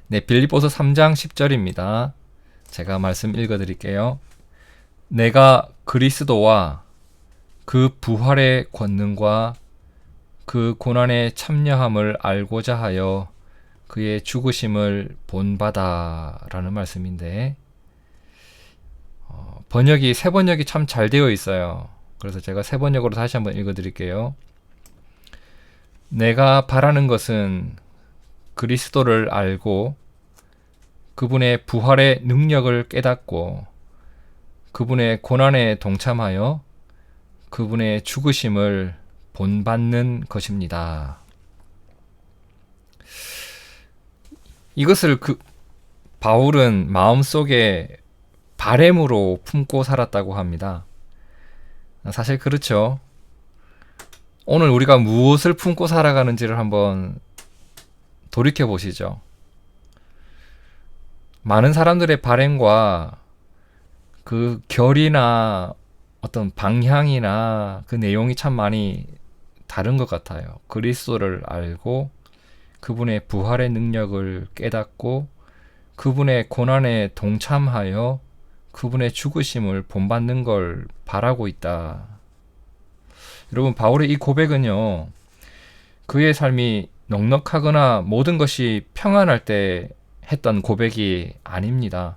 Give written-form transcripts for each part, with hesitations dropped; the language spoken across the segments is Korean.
네, 빌립보서 3장 10절입니다. 제가 말씀 읽어드릴게요. 내가 그리스도와 그 부활의 권능과 그 고난의 참여함을 알고자 하여 그의 죽으심을 본받아라는 말씀인데, 번역이 세 번역이 참 잘 되어 있어요. 그래서 제가 세 번역으로 다시 한번 읽어드릴게요. 내가 바라는 것은 그리스도를 알고 그분의 부활의 능력을 깨닫고 그분의 고난에 동참하여 그분의 죽으심을 본받는 것입니다. 이것을 바울은 마음속에 바램으로 품고 살았다고 합니다. 사실 그렇죠. 오늘 우리가 무엇을 품고 살아가는지를 한번 돌이켜 보시죠. 많은 사람들의 바램과 그 결이나 어떤 방향이나 그 내용이 참 많이 다른 것 같아요. 그리스도를 알고 그분의 부활의 능력을 깨닫고 그분의 고난에 동참하여 그분의 죽으심을 본받는 걸 바라고 있다. 여러분, 바울의 이 고백은요, 그의 삶이 넉넉하거나 모든 것이 평안할 때 했던 고백이 아닙니다.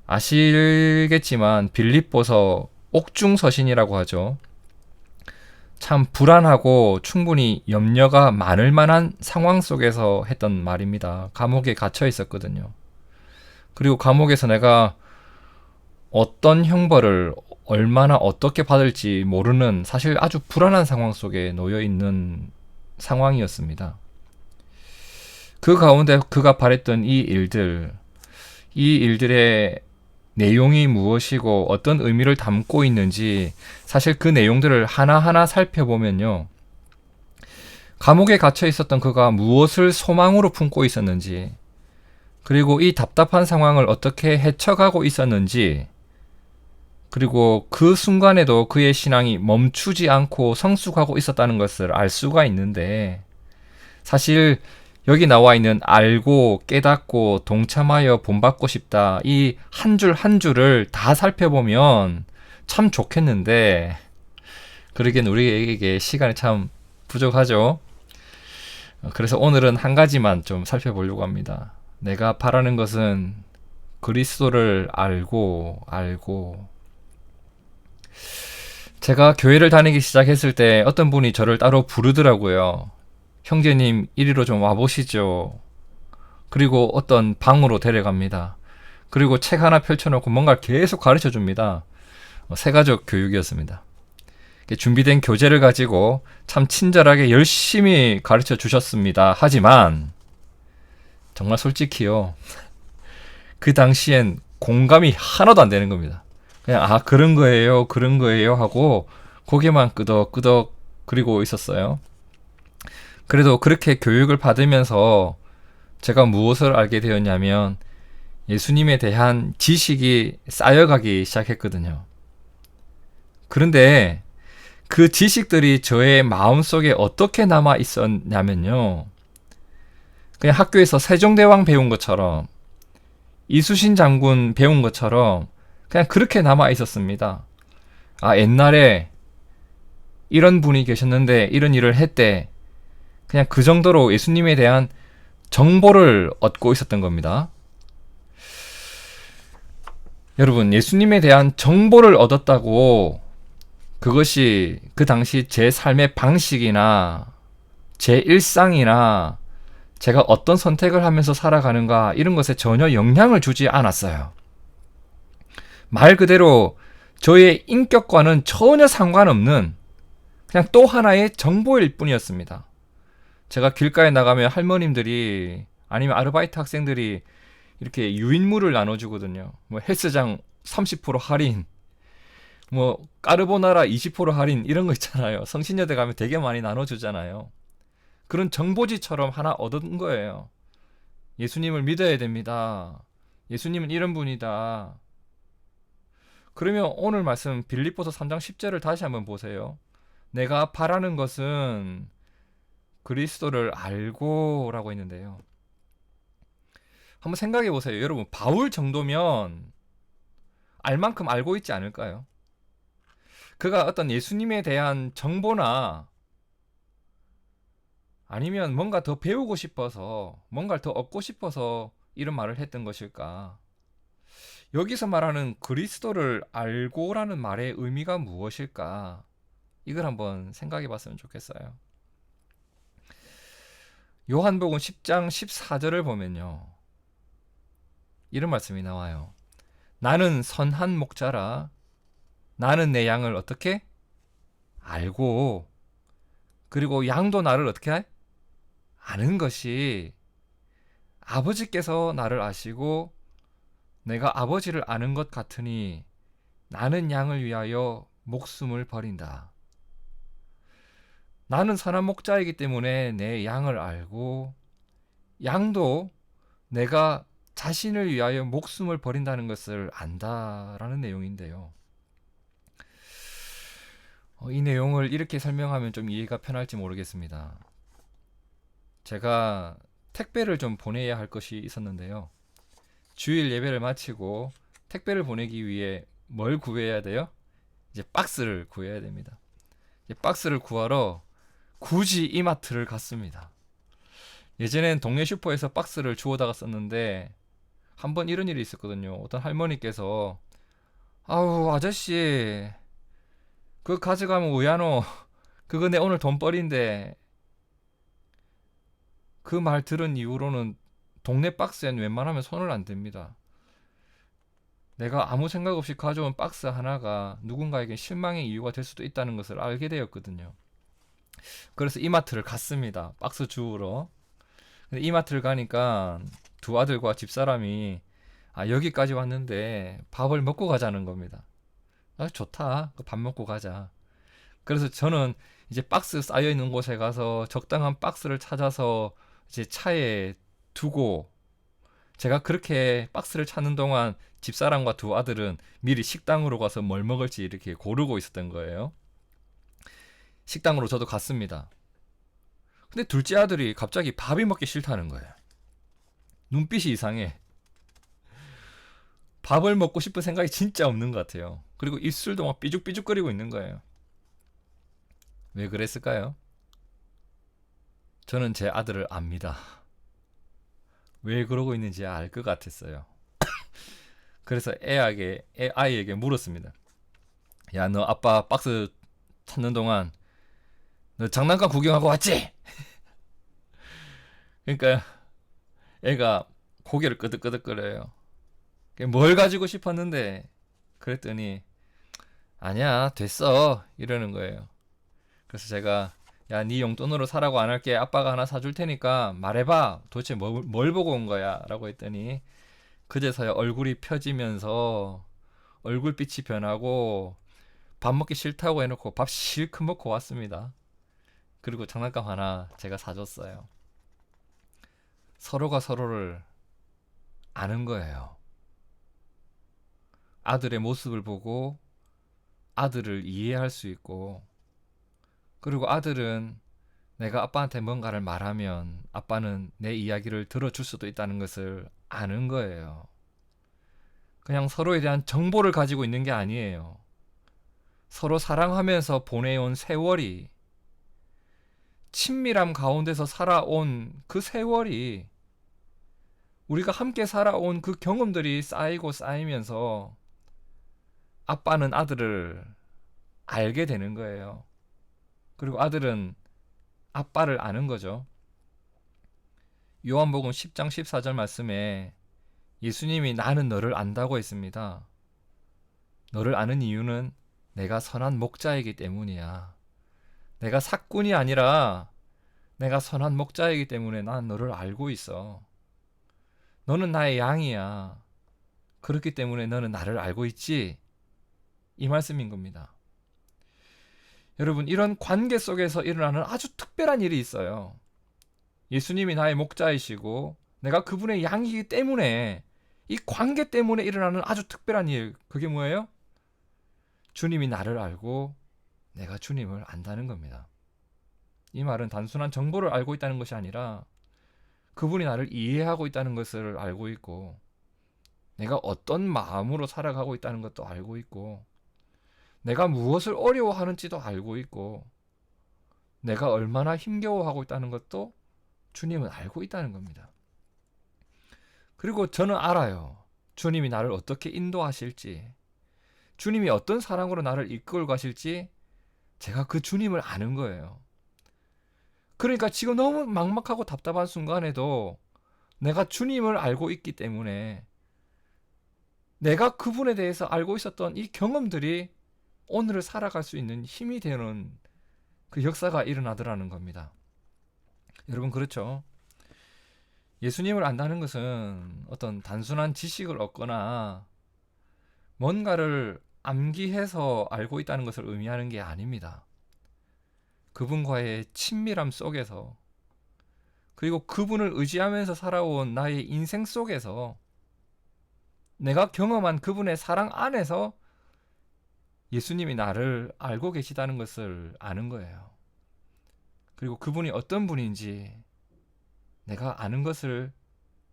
아시겠지만 빌립보서 옥중서신이라고 하죠. 참 불안하고 충분히 염려가 많을 만한 상황 속에서 했던 말입니다. 감옥에 갇혀 있었거든요. 그리고 감옥에서 내가 어떤 형벌을 얼마나 어떻게 받을지 모르는, 사실 아주 불안한 상황 속에 놓여 있는 상황이었습니다. 그 가운데 그가 바랬던 이 일들의 내용이 무엇이고 어떤 의미를 담고 있는지, 사실 그 내용들을 하나하나 살펴보면요, 감옥에 갇혀 있었던 그가 무엇을 소망으로 품고 있었는지, 그리고 이 답답한 상황을 어떻게 헤쳐가고 있었는지, 그리고 그 순간에도 그의 신앙이 멈추지 않고 성숙하고 있었다는 것을 알 수가 있는데, 사실 여기 나와 있는 알고 깨닫고 동참하여 본받고 싶다, 이 한 줄 한 줄을 다 살펴보면 참 좋겠는데, 그러기엔 우리에게 시간이 참 부족하죠. 그래서 오늘은 한 가지만 좀 살펴보려고 합니다. 내가 바라는 것은 그리스도를 알고 제가 교회를 다니기 시작했을 때 어떤 분이 저를 따로 부르더라고요. 형제님, 이리로 좀 와보시죠. 그리고 어떤 방으로 데려갑니다. 그리고 책 하나 펼쳐놓고 뭔가 계속 가르쳐 줍니다. 새가족 교육이었습니다. 준비된 교재를 가지고 참 친절하게 열심히 가르쳐 주셨습니다. 하지만 정말 솔직히요, 그 당시엔 공감이 하나도 안 되는 겁니다. 그냥 그런 거예요 하고 고개만 끄덕끄덕 그리고 있었어요. 그래도 그렇게 교육을 받으면서 제가 무엇을 알게 되었냐면, 예수님에 대한 지식이 쌓여가기 시작했거든요. 그런데 그 지식들이 저의 마음속에 어떻게 남아 있었냐면요, 그냥 학교에서 세종대왕 배운 것처럼, 이수신 장군 배운 것처럼 그냥 그렇게 남아 있었습니다. 옛날에 이런 분이 계셨는데 이런 일을 했대. 그냥 그 정도로 예수님에 대한 정보를 얻고 있었던 겁니다. 여러분, 예수님에 대한 정보를 얻었다고 그것이 그 당시 제 삶의 방식이나 제 일상이나 제가 어떤 선택을 하면서 살아가는가, 이런 것에 전혀 영향을 주지 않았어요. 말 그대로 저의 인격과는 전혀 상관없는 그냥 또 하나의 정보일 뿐이었습니다. 제가 길가에 나가면 할머님들이, 아니면 아르바이트 학생들이 이렇게 유인물을 나눠주거든요. 뭐 헬스장 30% 할인, 뭐 까르보나라 20% 할인, 이런 거 있잖아요. 성신여대 가면 되게 많이 나눠주잖아요. 그런 정보지처럼 하나 얻은 거예요. 예수님을 믿어야 됩니다. 예수님은 이런 분이다. 그러면 오늘 말씀 빌립보서 3장 10절을 다시 한번 보세요. 내가 바라는 것은 그리스도를 알고 라고 했는데요, 한번 생각해 보세요. 여러분, 바울 정도면 알 만큼 알고 있지 않을까요? 그가 어떤 예수님에 대한 정보나 아니면 뭔가 더 배우고 싶어서, 뭔가를 더 얻고 싶어서 이런 말을 했던 것일까? 여기서 말하는 그리스도를 알고라는 말의 의미가 무엇일까? 이걸 한번 생각해 봤으면 좋겠어요. 요한복음 10장 14절을 보면요. 이런 말씀이 나와요. 나는 선한 목자라. 나는 내 양을 어떻게? 알고. 그리고 양도 나를 어떻게 해? 아는 것이 아버지께서 나를 아시고 내가 아버지를 아는 것 같으니 나는 양을 위하여 목숨을 버린다. 나는 선한 목자이기 때문에 내 양을 알고 양도 내가 자신을 위하여 목숨을 버린다는 것을 안다라는 내용인데요. 이 내용을 이렇게 설명하면 좀 이해가 편할지 모르겠습니다. 제가 택배를 좀 보내야 할 것이 있었는데요. 주일 예배를 마치고 택배를 보내기 위해 뭘 구해야 돼요? 이제 박스를 구해야 됩니다. 이제 박스를 구하러 굳이 이마트를 갔습니다. 예전엔 동네 슈퍼에서 박스를 주워다가 썼는데 한번 이런 일이 있었거든요. 어떤 할머니께서 아우 아저씨 그거 가져가면 왜하노? 그거 내 오늘 돈벌인데 그 말 들은 이후로는 동네 박스엔 웬만하면 손을 안 댑니다. 내가 아무 생각 없이 가져온 박스 하나가 누군가에게 실망의 이유가 될 수도 있다는 것을 알게 되었거든요. 그래서 이마트를 갔습니다. 박스 주우러. 근데 이마트를 가니까 두 아들과 집사람이 여기까지 왔는데 밥을 먹고 가자는 겁니다. 좋다. 밥 먹고 가자. 그래서 저는 이제 박스 쌓여있는 곳에 가서 적당한 박스를 찾아서 이제 차에 두고 제가 그렇게 박스를 찾는 동안 집사람과 두 아들은 미리 식당으로 가서 뭘 먹을지 이렇게 고르고 있었던 거예요. 식당으로 저도 갔습니다. 근데 둘째 아들이 갑자기 밥이 먹기 싫다는 거예요. 눈빛이 이상해. 밥을 먹고 싶은 생각이 진짜 없는 것 같아요. 그리고 입술도 막 삐죽삐죽거리고 있는 거예요. 왜 그랬을까요? 저는 제 아들을 압니다. 왜 그러고 있는지 알 것 같았어요. 그래서 아이에게 물었습니다. 야, 너 아빠 박스 찾는 동안 너 장난감 구경하고 왔지? 그러니까 애가 고개를 끄덕끄덕거려요. 뭘 가지고 싶었는데 그랬더니 아니야 됐어 이러는 거예요. 그래서 제가 야, 네 용돈으로 사라고 안 할게. 아빠가 하나 사줄 테니까 말해봐. 도대체 뭘 보고 온 거야? 라고 했더니 그제서야 얼굴이 펴지면서 얼굴빛이 변하고 밥 먹기 싫다고 해놓고 밥 실컷 먹고 왔습니다. 그리고 장난감 하나 제가 사줬어요. 서로가 서로를 아는 거예요. 아들의 모습을 보고 아들을 이해할 수 있고, 그리고 아들은 내가 아빠한테 뭔가를 말하면 아빠는 내 이야기를 들어줄 수도 있다는 것을 아는 거예요. 그냥 서로에 대한 정보를 가지고 있는 게 아니에요. 서로 사랑하면서 보내온 세월이, 친밀함 가운데서 살아온 그 세월이, 우리가 함께 살아온 그 경험들이 쌓이고 쌓이면서 아빠는 아들을 알게 되는 거예요. 그리고 아들은 아빠를 아는 거죠. 요한복음 10장 14절 말씀에 예수님이 나는 너를 안다고 했습니다. 너를 아는 이유는 내가 선한 목자이기 때문이야. 내가 사꾼이 아니라 내가 선한 목자이기 때문에 난 너를 알고 있어. 너는 나의 양이야. 그렇기 때문에 너는 나를 알고 있지? 이 말씀인 겁니다. 여러분, 이런 관계 속에서 일어나는 아주 특별한 일이 있어요. 예수님이 나의 목자이시고 내가 그분의 양이기 때문에, 이 관계 때문에 일어나는 아주 특별한 일, 그게 뭐예요? 주님이 나를 알고 내가 주님을 안다는 겁니다. 이 말은 단순한 정보를 알고 있다는 것이 아니라 그분이 나를 이해하고 있다는 것을 알고 있고, 내가 어떤 마음으로 살아가고 있다는 것도 알고 있고, 내가 무엇을 어려워하는지도 알고 있고, 내가 얼마나 힘겨워하고 있다는 것도 주님은 알고 있다는 겁니다. 그리고 저는 알아요. 주님이 나를 어떻게 인도하실지, 주님이 어떤 사랑으로 나를 이끌고 가실지 제가 그 주님을 아는 거예요. 그러니까 지금 너무 막막하고 답답한 순간에도 내가 주님을 알고 있기 때문에 내가 그분에 대해서 알고 있었던 이 경험들이 오늘을 살아갈 수 있는 힘이 되는 그 역사가 일어나더라는 겁니다. 여러분, 그렇죠? 예수님을 안다는 것은 어떤 단순한 지식을 얻거나 뭔가를 암기해서 알고 있다는 것을 의미하는 게 아닙니다. 그분과의 친밀함 속에서, 그리고 그분을 의지하면서 살아온 나의 인생 속에서 내가 경험한 그분의 사랑 안에서 예수님이 나를 알고 계시다는 것을 아는 거예요. 그리고 그분이 어떤 분인지 내가 아는 것을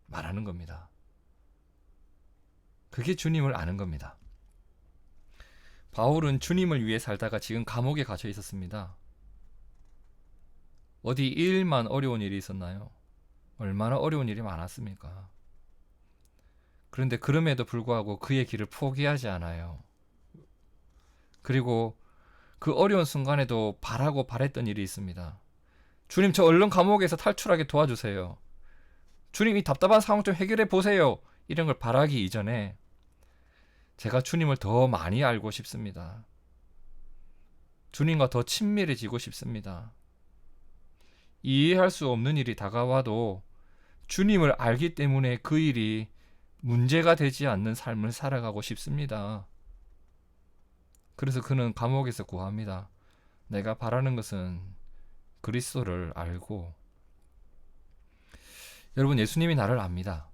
말하는 겁니다. 그게 주님을 아는 겁니다. 바울은 주님을 위해 살다가 지금 감옥에 갇혀 있었습니다. 어디 일만 어려운 일이 있었나요? 얼마나 어려운 일이 많았습니까? 그런데 그럼에도 불구하고 그의 길을 포기하지 않아요. 그리고 그 어려운 순간에도 바라고 바랬던 일이 있습니다. 주님, 저 얼른 감옥에서 탈출하게 도와주세요. 주님, 이 답답한 상황 좀 해결해 보세요. 이런 걸 바라기 이전에 제가 주님을 더 많이 알고 싶습니다. 주님과 더 친밀해지고 싶습니다. 이해할 수 없는 일이 다가와도 주님을 알기 때문에 그 일이 문제가 되지 않는 삶을 살아가고 싶습니다. 그래서 그는 감옥에서 구합니다. 내가 바라는 것은 그리스도를 알고. 여러분, 예수님이 나를 압니다.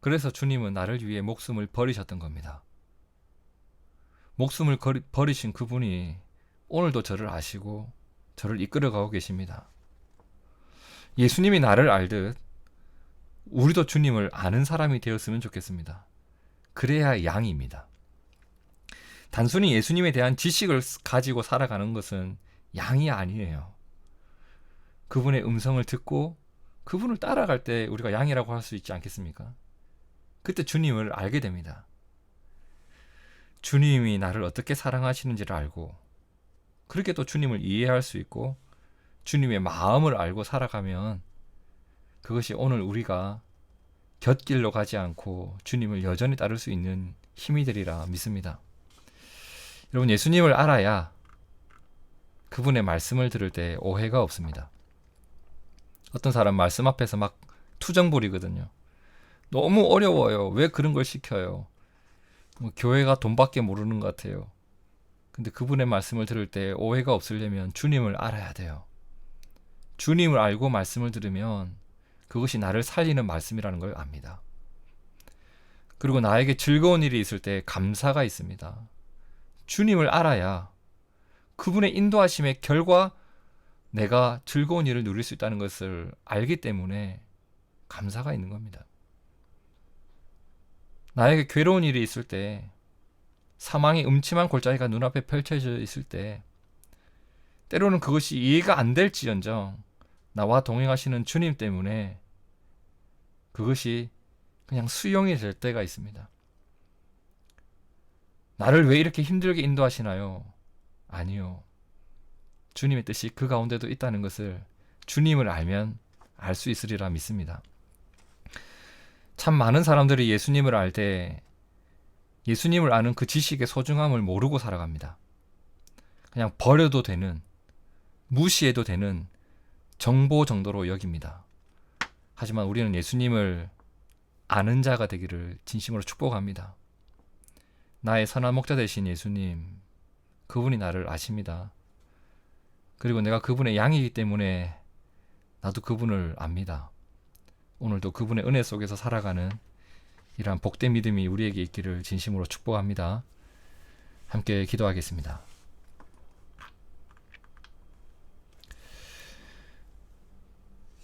그래서 주님은 나를 위해 목숨을 버리셨던 겁니다. 목숨을 버리신 그분이 오늘도 저를 아시고 저를 이끌어가고 계십니다. 예수님이 나를 알듯 우리도 주님을 아는 사람이 되었으면 좋겠습니다. 그래야 양입니다. 단순히 예수님에 대한 지식을 가지고 살아가는 것은 양이 아니에요. 그분의 음성을 듣고 그분을 따라갈 때 우리가 양이라고 할 수 있지 않겠습니까? 그때 주님을 알게 됩니다. 주님이 나를 어떻게 사랑하시는지를 알고, 그렇게 또 주님을 이해할 수 있고 주님의 마음을 알고 살아가면 그것이 오늘 우리가 곁길로 가지 않고 주님을 여전히 따를 수 있는 힘이 되리라 믿습니다. 여러분, 예수님을 알아야 그분의 말씀을 들을 때 오해가 없습니다. 어떤 사람 말씀 앞에서 막 투정 부리거든요. 너무 어려워요. 왜 그런 걸 시켜요? 교회가 돈밖에 모르는 것 같아요. 근데 그분의 말씀을 들을 때 오해가 없으려면 주님을 알아야 돼요. 주님을 알고 말씀을 들으면 그것이 나를 살리는 말씀이라는 걸 압니다. 그리고 나에게 즐거운 일이 있을 때 감사가 있습니다. 주님을 알아야 그분의 인도하심의 결과 내가 즐거운 일을 누릴 수 있다는 것을 알기 때문에 감사가 있는 겁니다. 나에게 괴로운 일이 있을 때, 사망의 음침한 골짜기가 눈앞에 펼쳐져 있을 때, 때로는 그것이 이해가 안 될지언정 나와 동행하시는 주님 때문에 그것이 그냥 수용이 될 때가 있습니다. 나를 왜 이렇게 힘들게 인도하시나요? 아니요. 주님의 뜻이 그 가운데도 있다는 것을 주님을 알면 알 수 있으리라 믿습니다. 참 많은 사람들이 예수님을 알 때 예수님을 아는 그 지식의 소중함을 모르고 살아갑니다. 그냥 버려도 되는, 무시해도 되는 정보 정도로 여깁니다. 하지만 우리는 예수님을 아는 자가 되기를 진심으로 축복합니다. 나의 선한 목자 되신 예수님, 그분이 나를 아십니다. 그리고 내가 그분의 양이기 때문에 나도 그분을 압니다. 오늘도 그분의 은혜 속에서 살아가는 이러한 복된 믿음이 우리에게 있기를 진심으로 축복합니다. 함께 기도하겠습니다.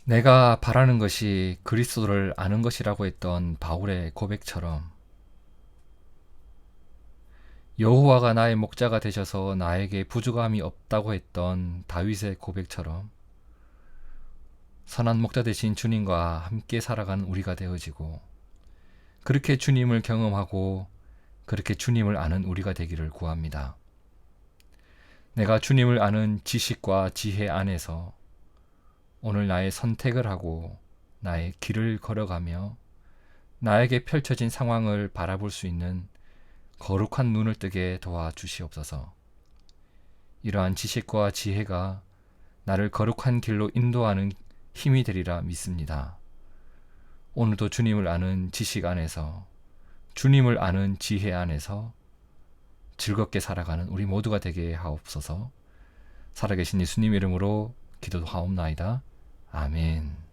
내가 바라는 것이 그리스도를 아는 것이라고 했던 바울의 고백처럼, 여호와가 나의 목자가 되셔서 나에게 부족함이 없다고 했던 다윗의 고백처럼, 선한 목자 되신 주님과 함께 살아가는 우리가 되어지고, 그렇게 주님을 경험하고 그렇게 주님을 아는 우리가 되기를 구합니다. 내가 주님을 아는 지식과 지혜 안에서 오늘 나의 선택을 하고 나의 길을 걸어가며 나에게 펼쳐진 상황을 바라볼 수 있는 거룩한 눈을 뜨게 도와주시옵소서. 이러한 지식과 지혜가 나를 거룩한 길로 인도하는 힘이 되리라 믿습니다. 오늘도 주님을 아는 지식 안에서, 주님을 아는 지혜 안에서 즐겁게 살아가는 우리 모두가 되게 하옵소서. 살아계신 예수님 이름으로 기도하옵나이다. 아멘.